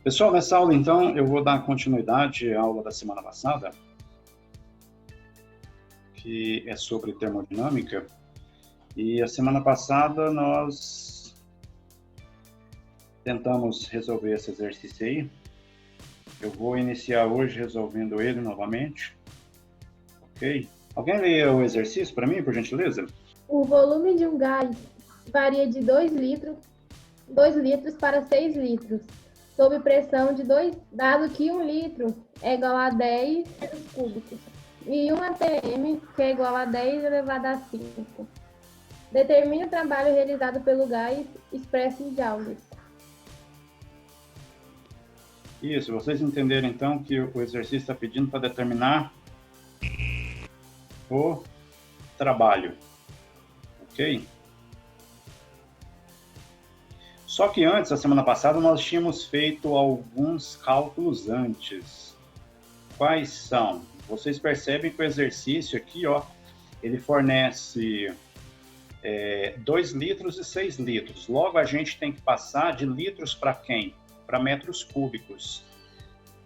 Pessoal, nessa aula, então, eu vou dar continuidade à aula da semana passada, que é sobre termodinâmica. E a semana passada nós tentamos resolver esse exercício aí. Eu vou iniciar hoje resolvendo ele novamente. Ok? Alguém lê o exercício para mim, por gentileza? O volume de um gás varia de 2 litros para 6 litros, sob pressão de 2, dado que 1 litro é igual a 10 metros cúbicos e 1 atm, que é igual a 10 elevado a 5. Determine o trabalho realizado pelo gás expresso em joules. Isso, vocês entenderam então que o exercício está pedindo para determinar o trabalho, ok? Só que antes, a semana passada, nós tínhamos feito alguns cálculos antes. Quais são? Vocês percebem que o exercício aqui, ó, ele fornece 2 litros e 6 litros. Logo, a gente tem que passar de litros para quem? Para metros cúbicos.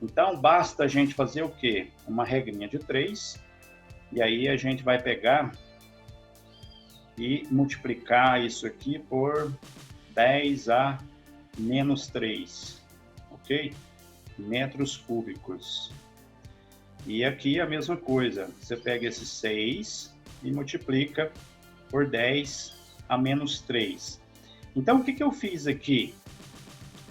Então, basta a gente fazer o quê? Uma regrinha de 3, e aí a gente vai pegar e multiplicar isso aqui por 10 a menos 3, ok? Metros cúbicos. E aqui a mesma coisa, você pega esse 6 e multiplica por 10 a menos 3. Então, o que eu fiz aqui?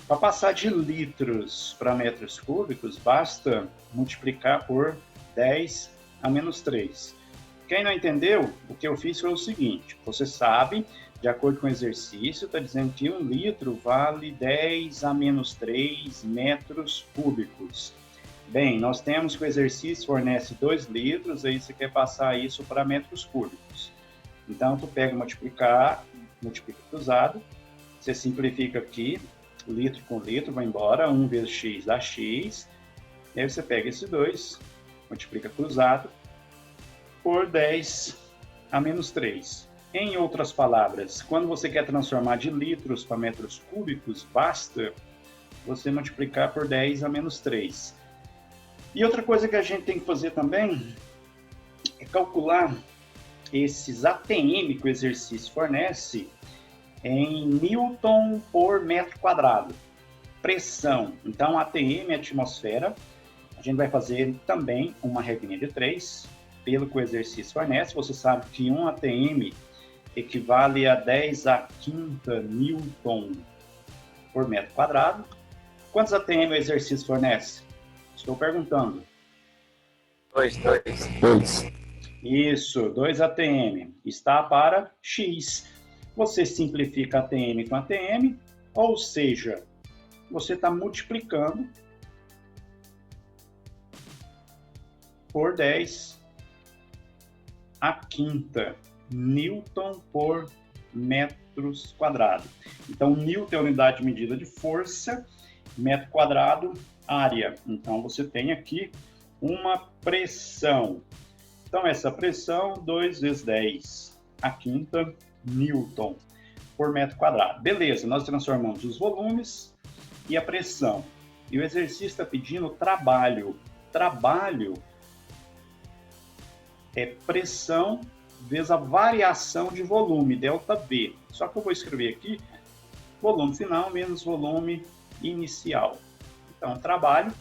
Para passar de litros para metros cúbicos, basta multiplicar por 10 a menos 3. Quem não entendeu, o que eu fiz foi o seguinte: você sabe, de acordo com o exercício, está dizendo que 1 litro vale 10 a menos 3 metros cúbicos. Bem, nós temos que o exercício fornece 2 litros, aí você quer passar isso para metros cúbicos. Então, tu pega multiplica cruzado, você simplifica aqui, litro com litro vai embora, 1 vezes x dá x, e aí você pega esse 2, multiplica cruzado, por 10 a menos 3. Em outras palavras, quando você quer transformar de litros para metros cúbicos, basta você multiplicar por 10 a menos 3. E outra coisa que a gente tem que fazer também é calcular esses ATM que o exercício fornece em Newton por metro quadrado. Pressão, então ATM é atmosfera. A gente vai fazer também uma regrinha de 3, pelo que o exercício fornece. Você sabe que 1 ATM equivale a 10 a quinta Newton por metro quadrado. Quantos ATM o exercício fornece? Estou perguntando. 2. Isso, 2 ATM. Está para x. Você simplifica ATM com ATM, ou seja, você está multiplicando por 10 a quinta Newton por metros quadrado. Então, Newton é a unidade de medida de força, metro quadrado, área. Então, você tem aqui uma pressão. Então, essa pressão, 2 vezes 10 a quinta Newton por metro quadrado. Beleza, nós transformamos os volumes e a pressão. E o exercício está pedindo trabalho. Trabalho é pressão vezes a variação de volume, ΔV. Só que eu vou escrever aqui volume final menos volume inicial. Então, trabalho.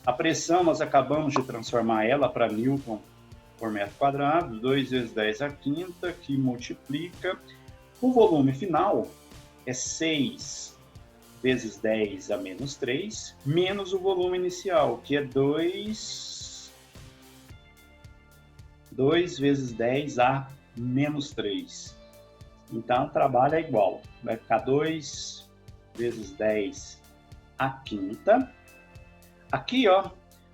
A pressão, nós acabamos de transformar ela para Newton por metro quadrado, 2 vezes 10 a quinta, que multiplica. O volume final é 6 vezes 10 a menos 3, menos o volume inicial, que é 2 vezes 10 a menos 3. Então, o trabalho é igual. Vai ficar 2 vezes 10 a quinta. Aqui, ó,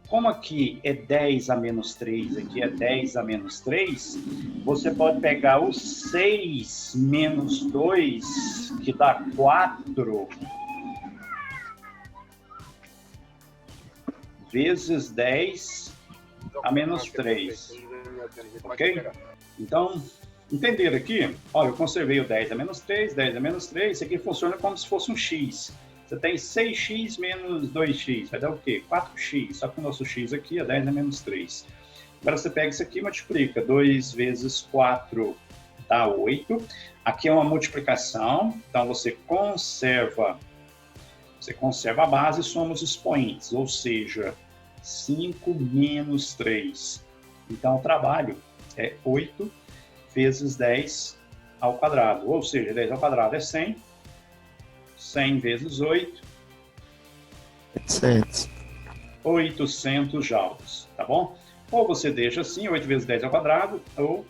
como aqui é 10 a menos 3, aqui é 10 a menos 3, você pode pegar o 6 menos 2, que dá 4, vezes 10 a menos 3. Ok? Então, entenderam aqui? Olha, eu conservei o 10 a menos 3, 10 a menos 3, isso aqui funciona como se fosse um x. Você tem 6x menos 2x, vai dar o quê? 4x, só que o nosso x aqui é 10 a menos 3. Agora você pega isso aqui e multiplica. 2 vezes 4 dá 8. Aqui é uma multiplicação, então você conserva a base e soma os expoentes, ou seja, 5 menos 3. Então o trabalho é 8 vezes 10 ao quadrado, ou seja, 10 ao quadrado é 100. 100 vezes 8. 800. 800 joules, tá bom? Ou você deixa assim, 8 vezes 10 ao quadrado, ou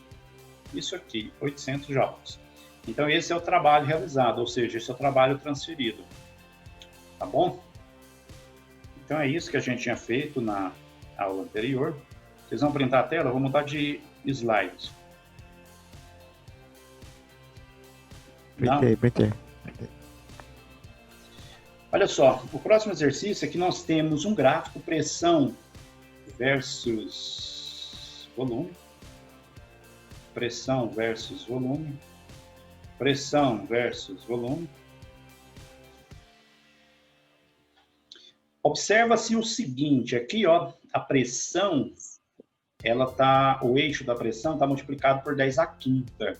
isso aqui, 800 joules. Então esse é o trabalho realizado, ou seja, esse é o trabalho transferido, tá bom? Então é isso que a gente tinha feito na aula anterior. Vocês vão printar a tela? Eu vou mudar de slide. Printei. Olha só, o próximo exercício é que nós temos um gráfico pressão versus volume. Pressão versus volume. Pressão versus volume. Observa-se o seguinte, aqui, ó, a pressão, o eixo da pressão está multiplicado por 10 à quinta.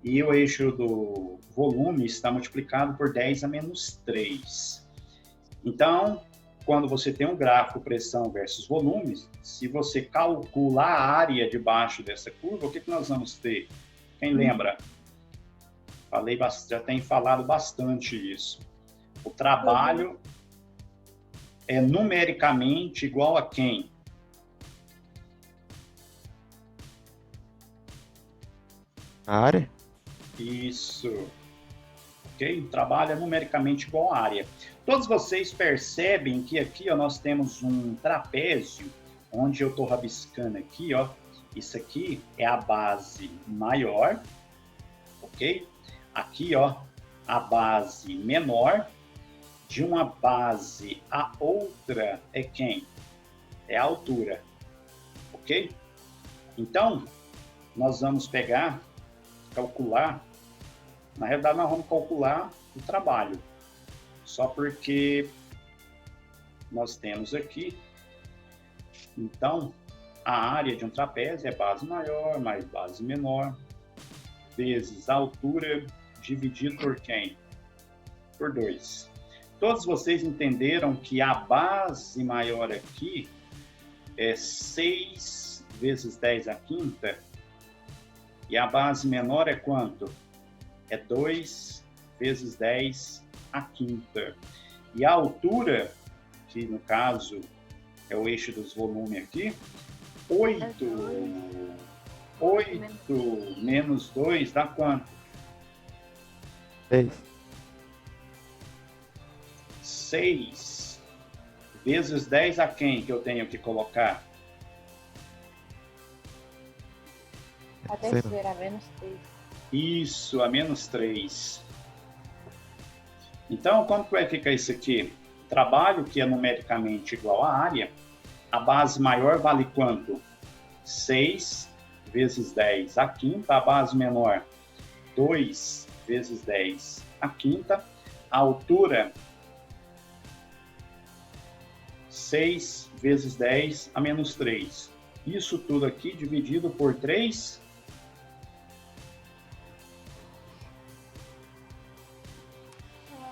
E o eixo do volume está multiplicado por 10 a menos 3. Então, quando você tem um gráfico pressão versus volume, se você calcula a área debaixo dessa curva, o que nós vamos ter? Quem lembra? Já tem falado bastante isso. O trabalho é numericamente igual a quem? A área? Isso. Ok? O trabalho é numericamente igual à área. Todos vocês percebem que aqui ó, nós temos um trapézio, onde eu estou rabiscando aqui, ó. Isso aqui é a base maior, ok? Aqui, ó, a base menor. De uma base a outra é quem? É a altura, ok? Então, nós vamos calcular, na realidade nós vamos calcular o trabalho, só porque nós temos aqui, então, a área de um trapézio é base maior mais base menor, vezes a altura, dividido por quem? Por 2. Todos vocês entenderam que a base maior aqui é 6 vezes 10 à quinta, e a base menor é quanto? É 2 vezes 10 à quinta. E a altura, que no caso é o eixo dos volumes aqui, 8 menos 2 dá quanto? 6. 6 vezes 10 a quem que eu tenho que colocar? A terceira, a menos 3. Isso, a menos 3. Então, como que vai ficar isso aqui? Trabalho que é numericamente igual à área, a base maior vale quanto? 6 vezes 10 à quinta, a base menor 2 vezes 10 à quinta, a altura 6 vezes 10 a menos 3. Isso tudo aqui dividido por 3.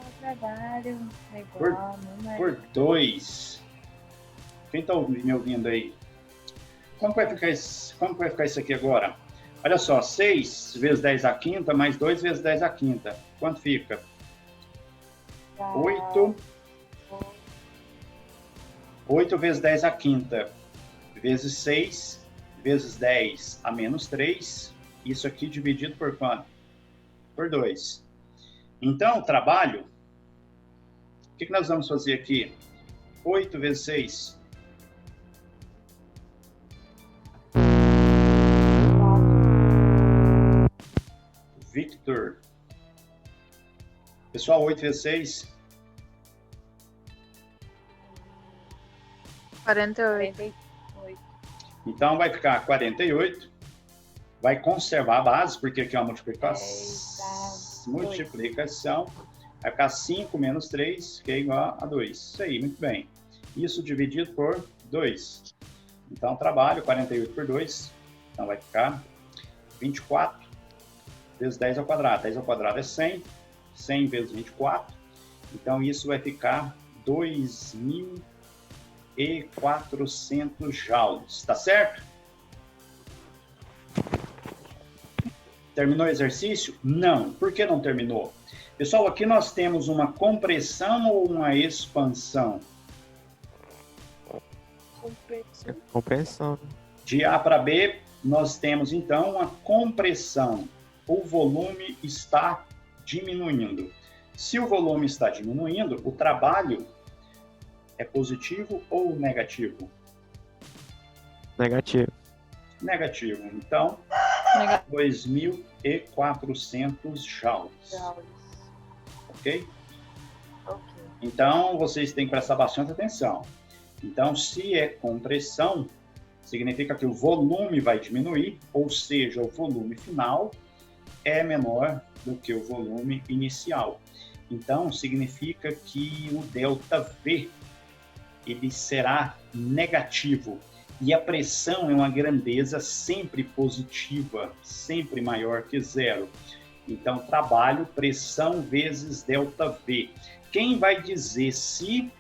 O trabalho é igual, por 2. Quem está me ouvindo aí? Como vai ficar isso aqui agora? Olha só, 6 vezes 10 à quinta mais 2 vezes 10 à quinta. Quanto fica? 8 vezes 10 à quinta, vezes 6, vezes 10 a menos 3. Isso aqui dividido por quanto? Por 2. Então, o trabalho, o que nós vamos fazer aqui? 8 vezes 6. Victor. Pessoal, 8 vezes 6. 48. Então, vai ficar 48. Vai conservar a base, porque aqui é uma multiplicação. Vai ficar 5 menos 3, que é igual a 2. Isso aí, muito bem. Isso dividido por 2. Então, trabalho 48 por 2. Então, vai ficar 24 vezes 10 ao quadrado. 10 ao quadrado é 100. 100 vezes 24. Então, isso vai ficar 2.400 joules. Tá certo? Terminou o exercício? Não. Por que não terminou? Pessoal, aqui nós temos uma compressão ou uma expansão? Compreensão. De A para B, nós temos então uma compressão. O volume está diminuindo. Se o volume está diminuindo, o trabalho é positivo ou negativo? Negativo. Negativo. Então, 2.400 joules. Ok? Então, vocês têm que prestar bastante atenção. Então, se é compressão, significa que o volume vai diminuir, ou seja, o volume final é menor do que o volume inicial. Então, significa que o ΔV ele será negativo. E a pressão é uma grandeza sempre positiva, sempre maior que zero. Então, trabalho, pressão vezes ΔV. Quem vai dizer se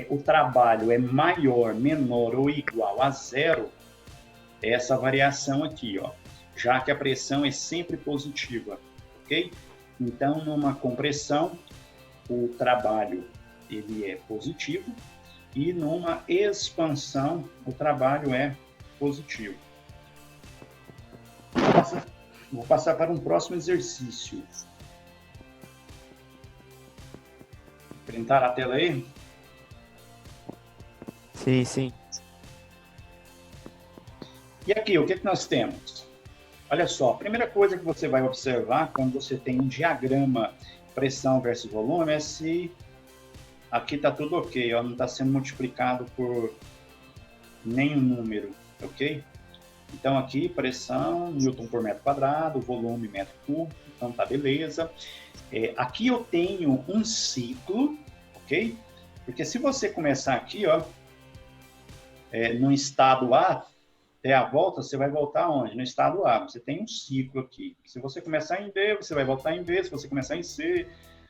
o trabalho é maior, menor ou igual a zero, é essa variação aqui, ó, já que a pressão é sempre positiva, ok? Então, numa compressão, o trabalho ele é positivo e numa expansão, o trabalho é positivo. Vou passar para um próximo exercício. Printar a tela aí? Sim, sim. E aqui, o que nós temos? Olha só, a primeira coisa que você vai observar quando você tem um diagrama pressão versus volume é se aqui está tudo ok, ó, não está sendo multiplicado por nenhum número, ok? Então aqui, pressão, Newton por metro quadrado, volume metro cúbico, então tá beleza. Aqui eu tenho um ciclo, ok? Porque se você começar aqui, ó, no estado A, até a volta, você vai voltar aonde? No estado A. Você tem um ciclo aqui. Se você começar em B, você vai voltar em B. Se você começar em C,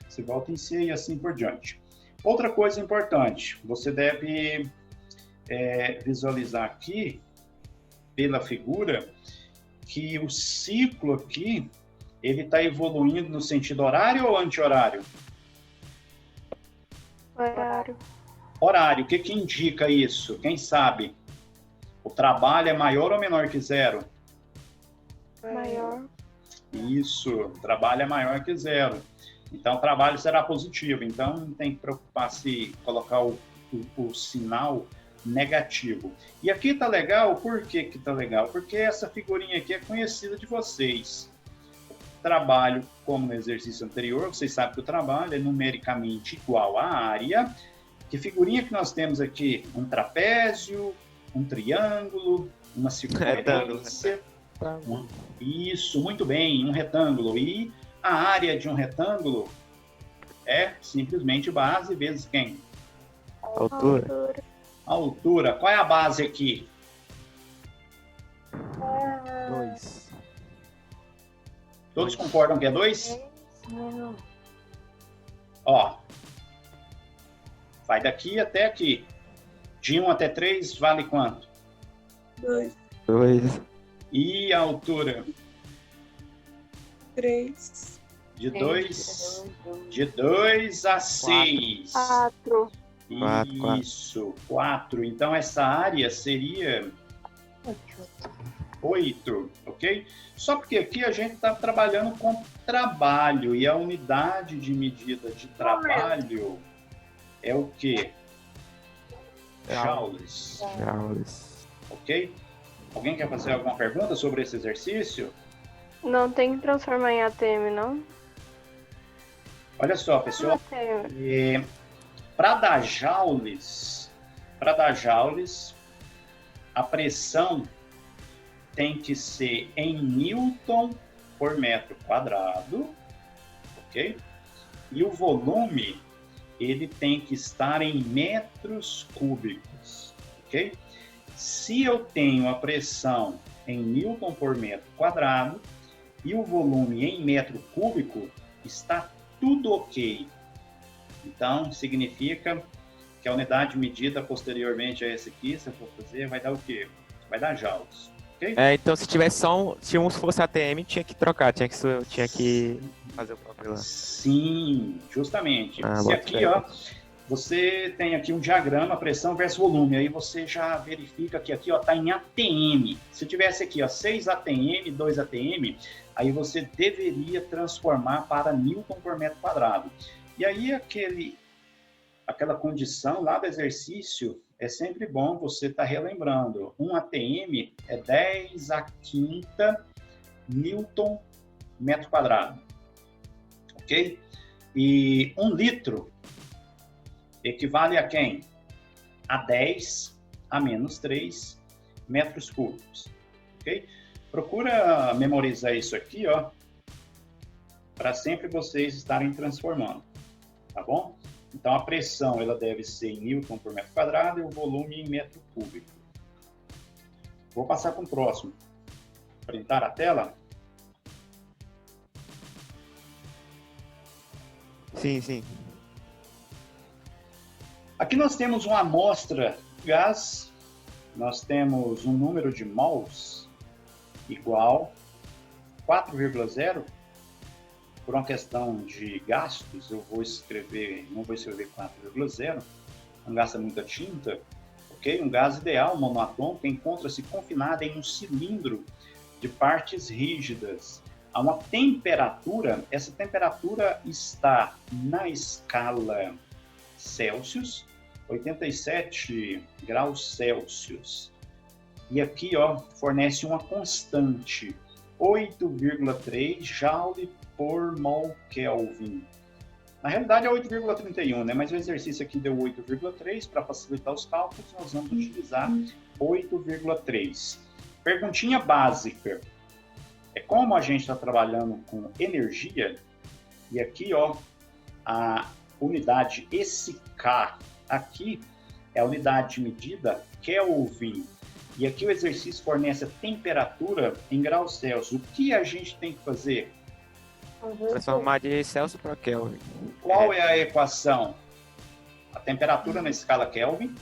você volta em C e assim por diante. Outra coisa importante, você deve visualizar aqui, pela figura, que o ciclo aqui, ele está evoluindo no sentido horário ou anti-horário? Horário. Horário. O que indica isso? Quem sabe? O trabalho é maior ou menor que zero? Maior. Isso, o trabalho é maior que zero. Então, o trabalho será positivo. Então, não tem que preocupar se colocar o sinal negativo. E aqui está legal, por que está legal? Porque essa figurinha aqui é conhecida de vocês. Trabalho, como no exercício anterior, vocês sabem que o trabalho é numericamente igual à área. Que figurinha que nós temos aqui? Um trapézio, um triângulo, uma circunferência. Isso, muito bem, um retângulo. E a área de um retângulo é simplesmente base vezes quem? Altura. A altura. Qual é a base aqui? 2. Todos concordam que é 2? Não. Ó, vai daqui até aqui. De 1 até 3 vale quanto? 2. 2. E a altura? 3. De 2 a 6. 4. Isso, 4. Então, essa área seria 8, ok? Só porque aqui a gente está trabalhando com trabalho e a unidade de medida de trabalho é o quê? Joules. Joules. Ok? Alguém quer fazer alguma pergunta sobre esse exercício? Não tem que transformar em ATM, não? Olha só, pessoal. Para dar joules, a pressão tem que ser em Newton por metro quadrado, ok? E o volume, ele tem que estar em metros cúbicos, ok? Se eu tenho a pressão em Newton por metro quadrado e o volume em metro cúbico, está tudo ok. Então, significa que a unidade medida posteriormente a essa aqui, se eu for fazer, vai dar o quê? Vai dar joules, ok? Então se tivesse se um fosse ATM, tinha que trocar, tinha que fazer o próprio lá. Sim, justamente. Se bota aqui, fé. ó, você tem aqui um diagrama, pressão versus volume, aí você já verifica que aqui, ó, tá em ATM. Se tivesse aqui, ó, 6 ATM, 2 ATM, aí você deveria transformar para Newton por metro quadrado. E aí aquela condição lá do exercício, é sempre bom você estar relembrando. Um ATM é 10 a quinta Newton metro quadrado, ok? E 1 litro equivale a quem? A 10 a menos 3 metros cúbicos, ok? Procura memorizar isso aqui, ó, para sempre vocês estarem transformando, tá bom? Então, a pressão ela deve ser em Newton por metro quadrado e o volume em metro cúbico. Vou passar para o próximo. Printar a tela. Sim. Aqui nós temos uma amostra de gás. Nós temos um número de mols igual 4,0. Por uma questão de gastos, eu vou escrever, não vou escrever 4,0, não gasta muita tinta, ok? Um gás ideal, monoatômico, encontra-se confinado em um cilindro de partes rígidas a uma temperatura, essa temperatura está na escala Celsius, 87 graus Celsius. E aqui, ó, fornece uma constante, 8,3 joule por mol Kelvin. Na realidade é 8,31, né? Mas o exercício aqui deu 8,3. Para facilitar os cálculos, nós vamos utilizar 8,3. Perguntinha básica. É como a gente está trabalhando com energia, e aqui, ó, a unidade, esse K aqui é a unidade de medida Kelvin. E aqui o exercício fornece a temperatura em graus Celsius. O que a gente tem que fazer? Transformar de Celsius para Kelvin. Qual é a equação? A temperatura na escala Kelvin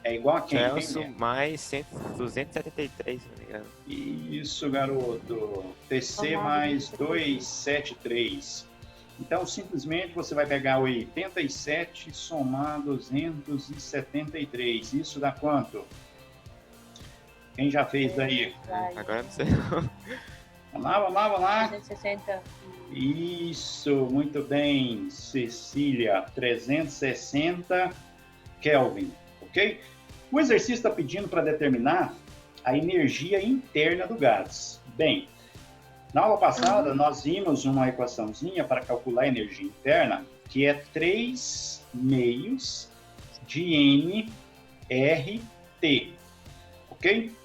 é igual a quem? Celsius mais 273, se não me engano. Isso, garoto. TC mais 273. Então, simplesmente você vai pegar 87 somar 273. Isso dá quanto? Quem já fez daí? Agora eu não sei. Vamos lá. 260. Isso, muito bem, Cecília. 360 Kelvin, ok? O exercício está pedindo para determinar a energia interna do gás. Bem, na aula passada nós vimos uma equaçãozinha para calcular a energia interna, que é 3 meios de nRT, ok?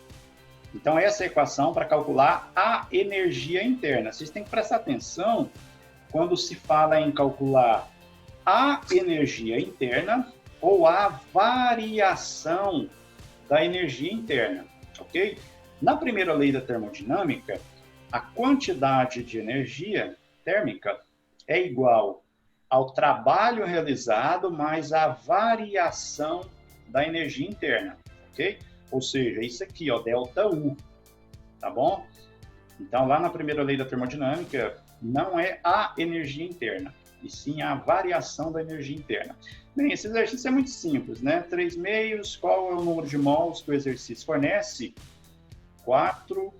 Então, essa é a equação para calcular a energia interna. Vocês têm que prestar atenção quando se fala em calcular a energia interna ou a variação da energia interna, ok? Na primeira lei da termodinâmica, a quantidade de energia térmica é igual ao trabalho realizado mais a variação da energia interna, ok? Ou seja, isso aqui, ó, ΔU, tá bom? Então, lá na primeira lei da termodinâmica, não é a energia interna, e sim a variação da energia interna. Bem, esse exercício é muito simples, né? 3 meios, qual é o número de mols que o exercício fornece? 4,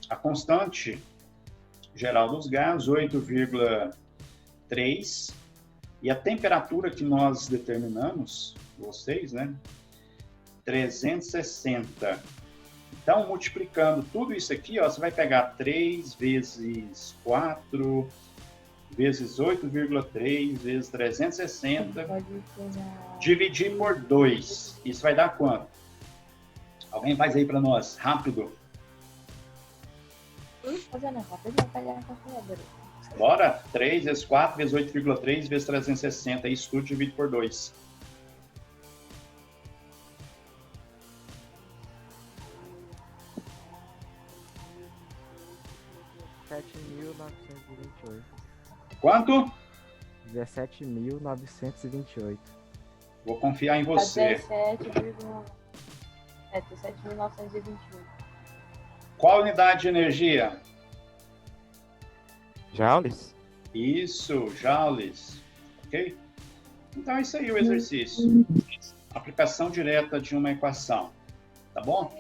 a constante geral dos gases, 8,3, e a temperatura que nós determinamos, vocês, né? 360. Então, multiplicando tudo isso aqui, ó, você vai pegar 3 vezes 4 vezes 8,3 vezes 360, dividir por 2. Isso vai dar quanto? Alguém faz aí para nós, rápido. Fazendo rápido, vou pegar na calculadora. Bora? 3 vezes 4 vezes 8,3 vezes 360. Isso tudo divide por 2. Quanto? 17.928. Vou confiar em você. 17.921. Qual unidade de energia? Joules? Isso, joules. Ok? Então é isso aí o exercício. Aplicação direta de uma equação. Tá bom?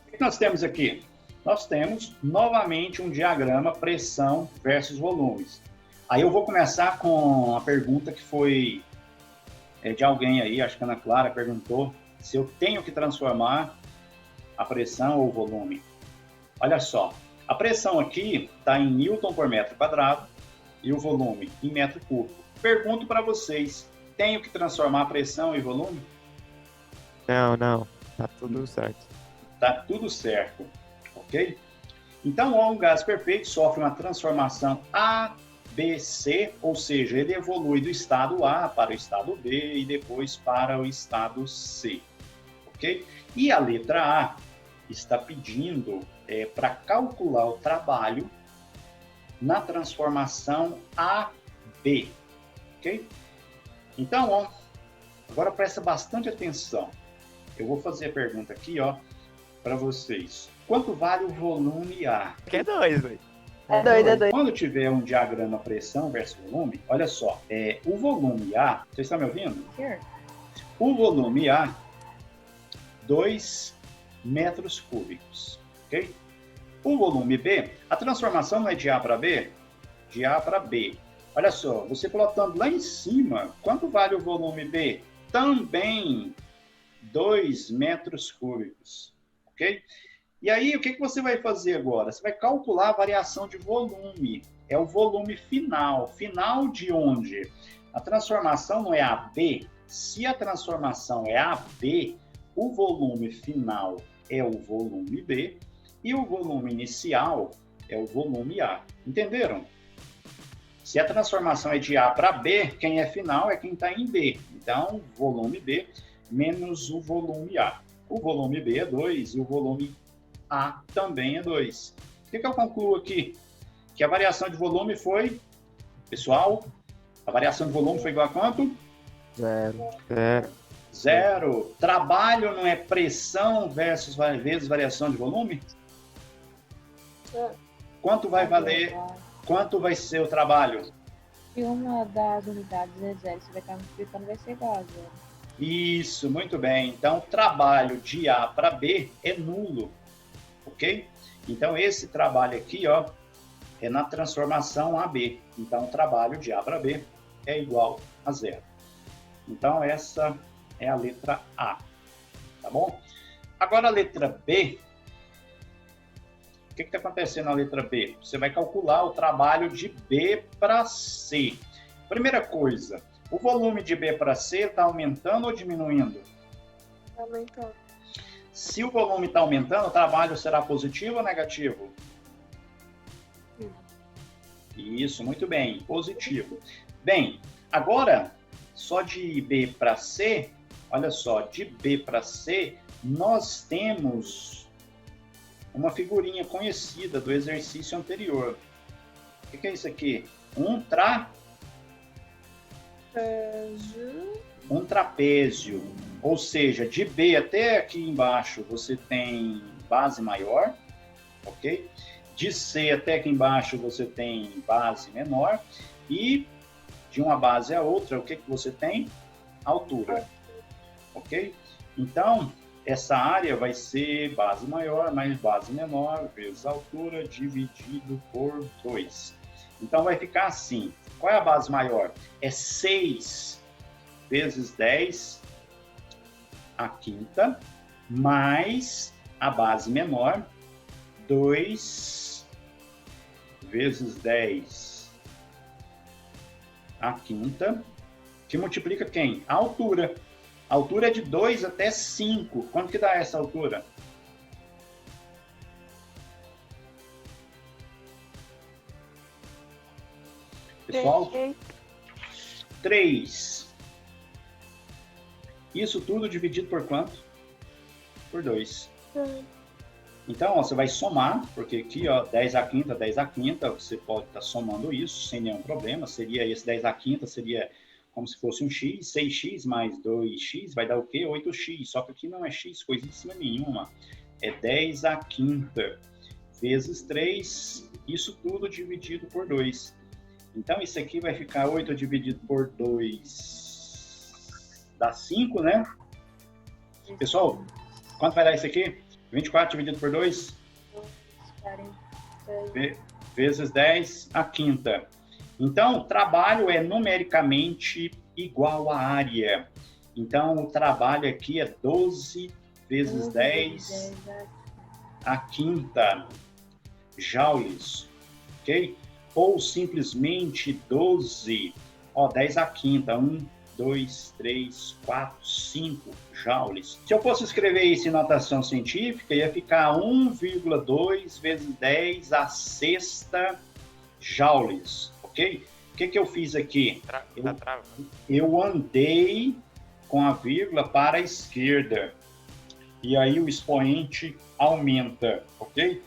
O que nós temos aqui? Nós temos novamente um diagrama pressão versus volumes. Aí eu vou começar com a pergunta que foi de alguém aí, acho que a Ana Clara perguntou se eu tenho que transformar a pressão ou o volume. Olha só, a pressão aqui está em Newton por metro quadrado e o volume em metro cúbico. Pergunto para vocês, tenho que transformar a pressão e volume? Não. Tá tudo certo. Tá tudo certo, ok? Então, um gás perfeito sofre uma transformação ABC, ou seja, ele evolui do estado A para o estado B e depois para o estado C, ok? E a letra A está pedindo para calcular o trabalho na transformação AB, ok? Então, ó, agora presta bastante atenção. Eu vou fazer a pergunta aqui, ó, para vocês. Quanto vale o volume A? Que é 2, velho. É doido. Quando tiver um diagrama pressão versus volume, olha só, o volume A, vocês estão me ouvindo? Sure. O volume A, 2 metros cúbicos, ok? O volume B, a transformação não é de A para B? De A para B. Olha só, você plotando lá em cima, quanto vale o volume B? Também 2 metros cúbicos, ok? E aí, o que você vai fazer agora? Você vai calcular a variação de volume. É o volume final. Final de onde? A transformação não é AB. Se a transformação é AB, o volume final é o volume B e o volume inicial é o volume A. Entenderam? Se a transformação é de A para B, quem é final é quem está em B. Então, volume B menos o volume A. O volume B é 2 e o volume A também é 2. O que eu concluo aqui? Que a variação de volume foi, pessoal, a variação de volume foi igual a quanto? 0. 0. Trabalho não é pressão vezes variação de volume? Quanto vai valer? Quanto vai ser o trabalho? Se uma das unidades é 0, você vai estar multiplicando, vai ser igual a 0. Isso, muito bem. Então, o trabalho de A para B é nulo, ok? Então, esse trabalho aqui, ó, é na transformação AB. Então, o trabalho de A para B é igual a 0. Então, essa é a letra A, tá bom? Agora, a letra B. O que está acontecendo na letra B? Você vai calcular o trabalho de B para C. Primeira coisa, o volume de B para C está aumentando ou diminuindo? Aumentando. Se o volume está aumentando, o trabalho será positivo ou negativo? Isso, muito bem, positivo. Bem, agora, só de B para C, olha só, de B para C, nós temos uma figurinha conhecida do exercício anterior. O que é isso aqui? Um trapézio. Ou seja, de B até aqui embaixo você tem base maior, ok? De C até aqui embaixo você tem base menor. E de uma base a outra, o que você tem? Altura, ok? Então, essa área vai ser base maior mais base menor vezes altura dividido por 2. Então, vai ficar assim. Qual é a base maior? É 6 vezes 10 a quinta, mais a base menor, 2 vezes 10 a quinta, que multiplica quem? A altura. A altura é de 2 até 5. Quanto que dá essa altura? Pessoal, Fechei. 3. Isso tudo dividido por quanto? Por 2. Então, ó, você vai somar, porque aqui, ó, 10 à quinta, 10 à quinta, você pode estar somando isso sem nenhum problema. Seria esse 10 à quinta, seria como se fosse um x, 6x mais 2x, vai dar o quê? 8x. Só que aqui não é x coisíssima nenhuma. É 10 à quinta vezes 3, isso tudo dividido por 2. Então, isso aqui vai ficar 8 dividido por 2, dá 5, né? Pessoal, quanto vai dar isso aqui? 24 dividido por 2? 40. Vezes 10 à quinta. Então, o trabalho é numericamente igual à área. Então, o trabalho aqui é 12 vezes 10 à quinta joules, ok? Ou simplesmente 12, ó, 10 à quinta, 1, 2, 3, 4, 5 joules. Se eu fosse escrever isso em notação científica, ia ficar 1,2 vezes 10 à sexta joules, ok? O que eu fiz aqui? Eu andei com a vírgula para a esquerda, e aí o expoente aumenta, ok?